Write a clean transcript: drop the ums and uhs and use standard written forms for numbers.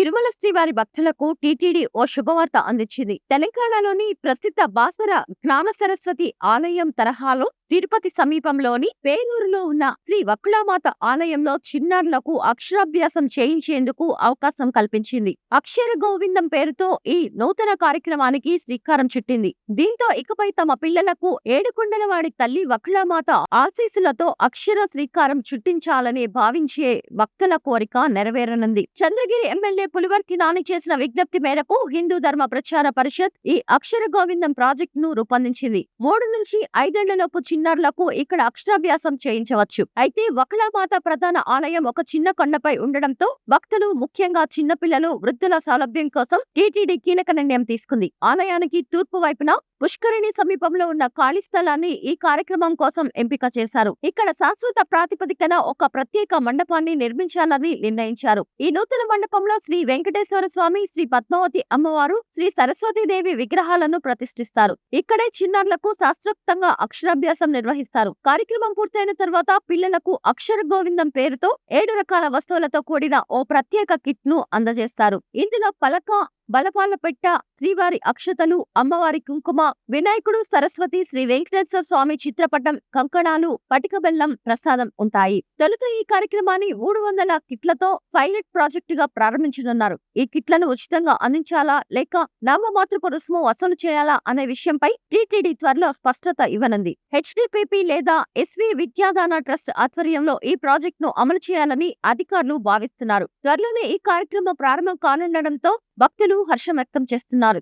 తిరుమల శ్రీవారి భక్తులకు టీటీడీ ఓ శుభవార్త అందించింది. తెలంగాణలోని ప్రసిద్ధ బాసర జ్ఞాన సరస్వతి ఆలయం తరహాలో తిరుపతి సమీపంలోని పేరూరులో ఉన్న శ్రీ వకుళమాత ఆలయంలో చిన్నారులకు అక్షరాభ్యాసం చేయించేందుకు అవకాశం కల్పించింది. అక్షర గోవిందం పేరుతో ఈ నూతన కార్యక్రమానికి శ్రీకారం చుట్టింది. దీంతో ఇకపై తమ పిల్లలకు ఏడుకొండలవాడి తల్లి వకుళమాత ఆశీస్సులతో అక్షర శ్రీకారం చుట్టించాలని భావించే భక్తుల కోరిక నెరవేరనుంది. చంద్రగిరి ఎమ్మెల్యే పులివర్తి నాని చేసిన విజ్ఞప్తి మేరకు హిందూ ధర్మ ప్రచార పరిషత్ ఈ అక్షర గోవిందం ప్రాజెక్ట్ ను రూపొందించింది. 3 నుంచి 5 ఏళ్లలోపు చిన్నారులకు ఇక్కడ అక్షరాభ్యాసం చేయించవచ్చు. అయితే వకుళమాత ప్రధాన ఆలయం ఒక చిన్న కొండపై ఉండడంతో భక్తులు, ముఖ్యంగా చిన్నపిల్లలు, వృద్ధుల సౌలభ్యం కోసం టీటీడీ కీలక నిర్ణయం తీసుకుంది. ఆలయానికి తూర్పు వైపున పుష్కరిణి సమీపంలో ఉన్న ఖాళీ స్థలాన్ని ఈ కార్యక్రమం కోసం ఎంపిక చేశారు. ఇక్కడ శాశ్వత ప్రాతిపదికన ఒక ప్రత్యేక మండపాన్ని నిర్మించాలని నిర్ణయించారు. ఈ నూతన మండపంలో శ్రీ వెంకటేశ్వర స్వామి, శ్రీ పద్మావతి అమ్మవారు, శ్రీ సరస్వతీదేవి విగ్రహాలను ప్రతిష్ఠిస్తారు. ఇక్కడే చిన్నారులకు శాస్త్రోక్తంగా అక్షరాభ్యాసం నిర్వహిస్తారు. కార్యక్రమం పూర్తయిన తర్వాత పిల్లలకు అక్షర గోవిందం పేరుతో 7 రకాల వస్తువులతో కూడిన ఓ ప్రత్యేక కిట్ ను అందజేస్తారు. ఇందులో పలక, బలపాల పెట్ట, శ్రీవారి అక్షతలు, అమ్మవారి కుంకుమ, వినాయకుడు, సరస్వతి, శ్రీ వెంకటేశ్వర స్వామి చిత్రపటం, కంకణాలు, పటిక బెల్లం ప్రసాదం ఉంటాయి. తొలుత ఈ కార్యక్రమాన్ని 300 కిట్లతో పైలట్ ప్రాజెక్టుగా ప్రారంభించనున్నారు. ఈ కిట్లను ఉచితంగా అందించాలా లేక నామమాత్రపు రుసుము వసూలు చేయాలా అనే విషయంపై టీటీడీ త్వరలో స్పష్టత ఇవ్వనుంది. హెచ్డిపిపి లేదా ఎస్వి విద్యాదాన ట్రస్ట్ ఆధ్వర్యంలో ఈ ప్రాజెక్ట్ ను అమలు చేయాలని అధికారులు భావిస్తున్నారు. త్వరలోనే ఈ కార్యక్రమం ప్రారంభం కానుండడంతో భక్తులు హర్షం వ్యక్తం చేస్తున్నారు.